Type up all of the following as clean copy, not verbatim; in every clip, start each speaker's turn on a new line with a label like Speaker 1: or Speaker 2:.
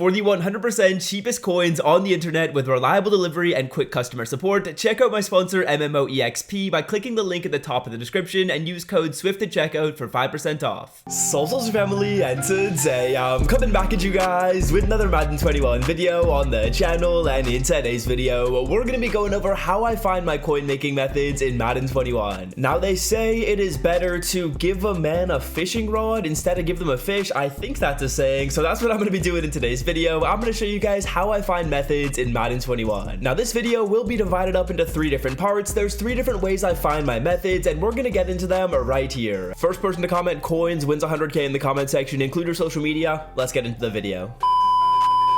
Speaker 1: For the 100% cheapest coins on the internet with reliable delivery and quick customer support, check out my sponsor MMOEXP by clicking the link at the top of the description and use code SWIFT at checkout for 5% off. Salsa family, and today I'm coming back at you guys with another Madden 21 video on the channel, and in today's video we're going to be going over how I find my coin making methods in Madden 21. Now they say it is better to give a man a fishing rod instead of give them a fish. I think that's a saying, so that's what I'm going to be doing in today's video. I'm going to show you guys how I find methods in Madden 21. Now this video will be divided up into 3 different parts. There's 3 different ways I find my methods, and we're going to get into them right here. First person to comment coins wins 100k in the comment section. Include your social media. Let's get into the video.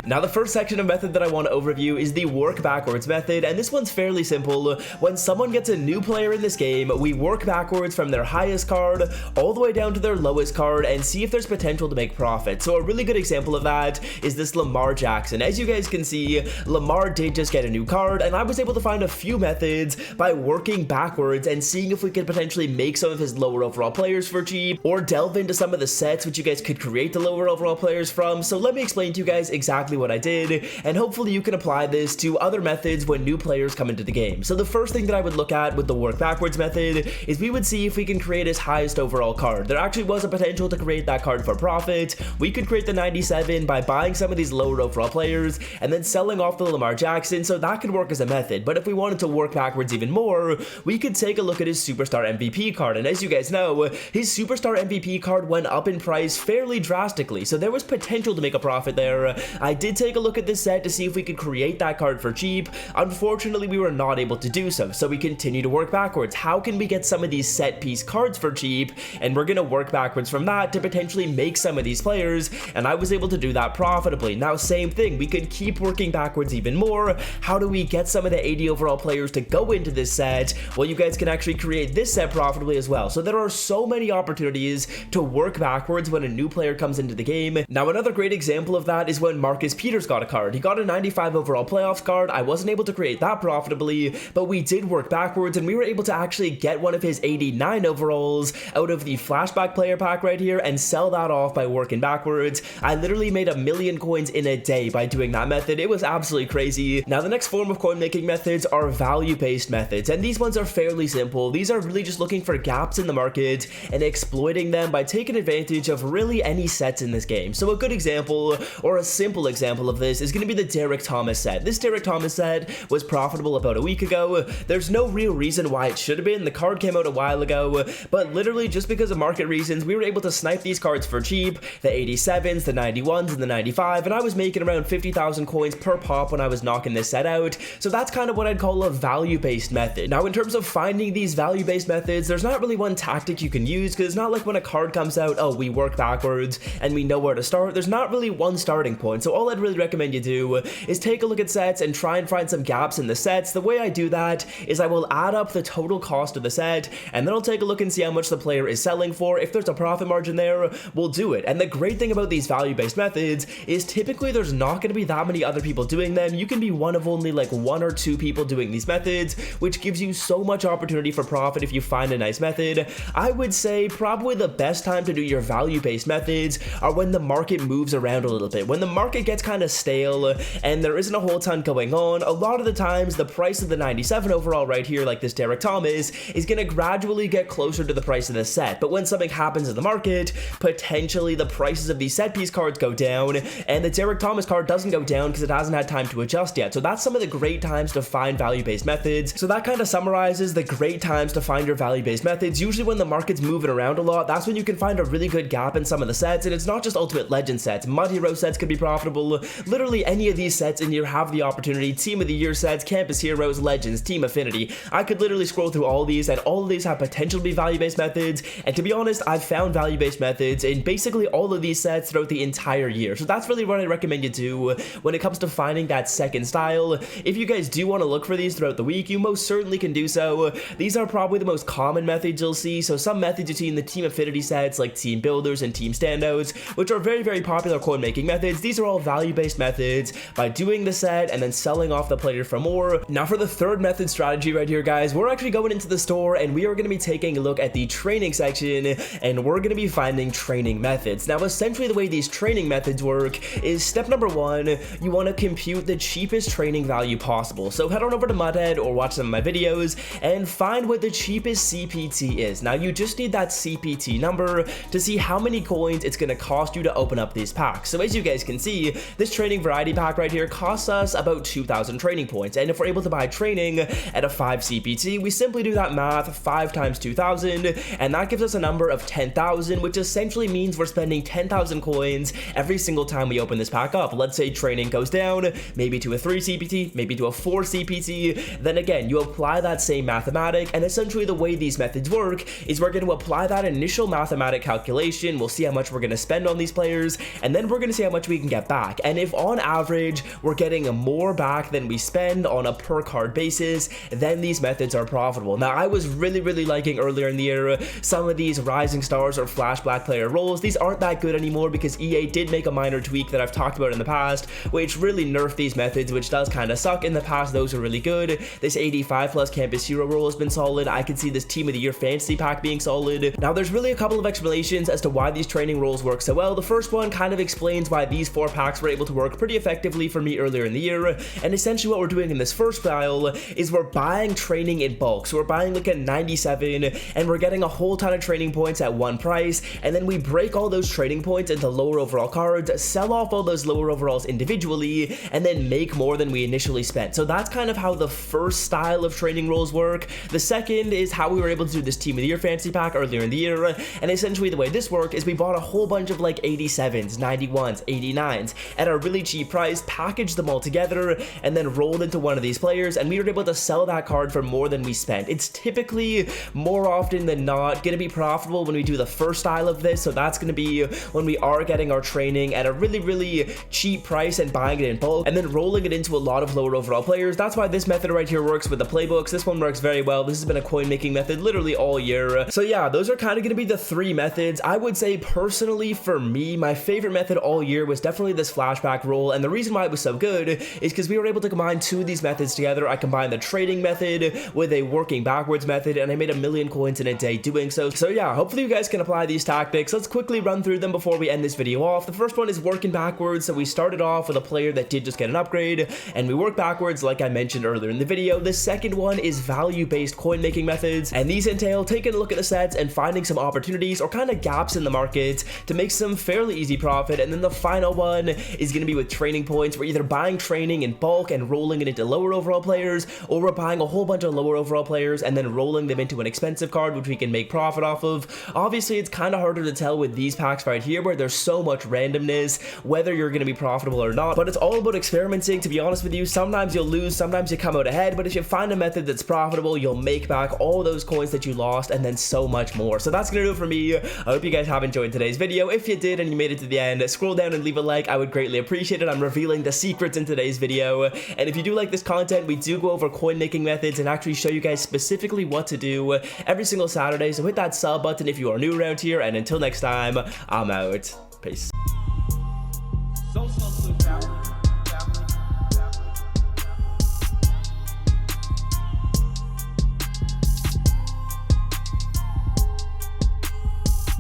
Speaker 1: Now the first section of method that I want to overview is the work backwards method, and this one's fairly simple. When someone gets a new player in this game, we work backwards from their highest card all the way down to their lowest card and see if there's potential to make profit. So a really good example of that is this Lamar Jackson. As you guys can see, Lamar did just get a new card, and I was able to find a few methods by working backwards and seeing if we could potentially make some of his lower overall players for cheap, or delve into some of the sets which you guys could create the lower overall players from. So let me explain to you guys exactly what I did, and hopefully you can apply this to other methods when new players come into the game. So the first thing that I would look at with the work backwards method is we would see if we can create his highest overall card. There actually was a potential to create that card for profit. We could create the 97 by buying some of these lower overall players and then selling off the Lamar Jackson, so that could work as a method. But if we wanted to work backwards even more, we could take a look at his superstar MVP card, and as you guys know, his superstar MVP card went up in price fairly drastically, so there was potential to make a profit there. I did take a look at this set to see if we could create that card for cheap. Unfortunately, we were not able to do so we continue to work backwards. How can we get some of these set piece cards for cheap? And we're going to work backwards from that to potentially make some of these players, and I was able to do that profitably. Now same thing, we could keep working backwards even more. How do we get some of the 80 overall players to go into this set? Well, you guys can actually create this set profitably as well. So there are so many opportunities to work backwards when a new player comes into the game. Now another great example of that is when Marcus Peters got a card. He got a 95 overall playoffs card. I wasn't able to create that profitably, but we did work backwards and we were able to actually get one of his 89 overalls out of the flashback player pack right here and sell that off by working backwards. I literally made 1,000,000 coins in a day by doing that method. It was absolutely crazy. Now the next form of coin making methods are value-based methods, and these ones are fairly simple. These are really just looking for gaps in the market and exploiting them by taking advantage of really any sets in this game. So a good example, or a simple example of this, is going to be the Derek Thomas set. This Derek Thomas set was profitable about a week ago. There's no real reason why it should have been. The card came out a while ago, but literally just because of market reasons, we were able to snipe these cards for cheap, the 87s, the 91s, and the 95, and I was making around 50,000 coins per pop when I was knocking this set out. So that's kind of what I'd call a value-based method. Now in terms of finding these value-based methods, there's not really one tactic you can use, because it's not like when a card comes out, oh, we work backwards and we know where to start. There's not really one starting point. So all I'd really recommend you do is take a look at sets and try and find some gaps in the sets. The way I do that is I will add up the total cost of the set, and then I'll take a look and see how much the player is selling for. If there's a profit margin there, we'll do it. And the great thing about these value-based methods is typically there's not going to be that many other people doing them. You can be one of only like 1 or 2 people doing these methods, which gives you so much opportunity for profit if you find a nice method. I would say probably the best time to do your value-based methods are when the market moves around a little bit. When the market gets kind of stale and there isn't a whole ton going on, a lot of the times the price of the 97 overall right here, like this Derek Thomas, is going to gradually get closer to the price of this set. But when something happens in the market, potentially the prices of these set piece cards go down, and the Derek Thomas card doesn't go down because it hasn't had time to adjust yet. So that's some of the great times to find value-based methods. So that kind of summarizes the great times to find your value-based methods. Usually when the market's moving around a lot, that's when you can find a really good gap in some of the sets, and it's not just Ultimate Legend sets. Mud Hero sets could be profitable. Literally any of these sets in here have the opportunity. Team of the Year sets, Campus Heroes, Legends, Team Affinity. I could literally scroll through all these, and all of these have potential to be value-based methods. And to be honest, I've found value-based methods in basically all of these sets throughout the entire year. So that's really what I recommend you do when it comes to finding that second style. If you guys do want to look for these throughout the week, you most certainly can do so. These are probably the most common methods you'll see. So some methods you see in the Team Affinity sets like Team Builders and Team Standouts, which are very, very popular coin making methods. These are all value-based methods by doing the set and then selling off the player for more. Now for the third method strategy right here, guys, we're actually going into the store and we are going to be taking a look at the training section and we're going to be finding training methods. Now essentially the way these training methods work is step number one, you want to compute the cheapest training value possible. So head on over to Madden or watch some of my videos and find what the cheapest CPT is. Now you just need that CPT number to see how many coins it's going to cost you to open up these packs. So as you guys can see, this training variety pack right here costs us about 2,000 training points, and if we're able to buy training at a 5 CPT, we simply do that math, 5 times 2,000, and that gives us a number of 10,000, which essentially means we're spending 10,000 coins every single time we open this pack up. Let's say training goes down, maybe to a 3 CPT, maybe to a 4 CPT, then again, you apply that same mathematic, and essentially the way these methods work is we're going to apply that initial mathematic calculation, we'll see how much we're going to spend on these players, and then we're going to see how much we can get back. And if on average we're getting more back than we spend on a per card basis, then these methods are profitable. Now I was really liking earlier in the year some of these rising stars or flash black player roles. These aren't that good anymore because EA did make a minor tweak that I've talked about in the past, which really nerfed these methods, which does kind of suck. In the past those are really good. This 85 plus campus hero role has been solid. I can see this team of the year fantasy pack being solid. Now there's really a couple of explanations as to why these training roles work so well. The first one kind of explains why these 4 packs were able to work pretty effectively for me earlier in the year, and essentially what we're doing in this first style is we're buying training in bulk. So we're buying like a 97 and we're getting a whole ton of training points at one price, and then we break all those training points into lower overall cards, sell off all those lower overalls individually, and then make more than we initially spent. So that's kind of how the first style of training roles work. The second is how we were able to do this team of the year fantasy pack earlier in the year, and essentially the way this worked is we bought a whole bunch of like 87s, 91s, 89s at a really cheap price, packaged them all together, and then rolled into one of these players, and we were able to sell that card for more than we spent. It's typically more often than not going to be profitable when we do the first style of this, so that's going to be when we are getting our training at a really cheap price and buying it in bulk and then rolling it into a lot of lower overall players. That's why this method right here works with the playbooks. This one works very well. This has been a coin making method literally all year. So yeah, those are kind of going to be the 3 methods. I would say personally for me, my favorite method all year was definitely this flashback roll, and the reason why it was so good is because we were able to combine 2 of these methods together. I combined the trading method with a working backwards method, and I made 1,000,000 coins in a day doing so. So yeah, hopefully you guys can apply these tactics. Let's quickly run through them before we end this video off. The first one is working backwards. So we started off with a player that did just get an upgrade, and we work backwards like I mentioned earlier in the video. The second one is value-based coin making methods, and these entail taking a look at the sets and finding some opportunities or kind of gaps in the market to make some fairly easy profit. And then the final one is going to be with training points. We're either buying training in bulk and rolling it into lower overall players, or we're buying a whole bunch of lower overall players and then rolling them into an expensive card which we can make profit off of. Obviously it's kind of harder to tell with these packs right here where there's so much randomness whether you're going to be profitable or not, but it's all about experimenting. To be honest with you, sometimes you'll lose, sometimes you come out ahead, but if you find a method that's profitable, you'll make back all those coins that you lost and then so much more. So that's gonna do it for me. I hope you guys have enjoyed today's video. If you did and you made it to the end, scroll down and leave a like. I would greatly appreciate it. I'm revealing the secrets in today's video, and if you do like this content, we do go over coin making methods and actually show you guys specifically what to do every single Saturday. So hit that sub button if you are new around here, and until next time, I'm out. Peace.
Speaker 2: So out.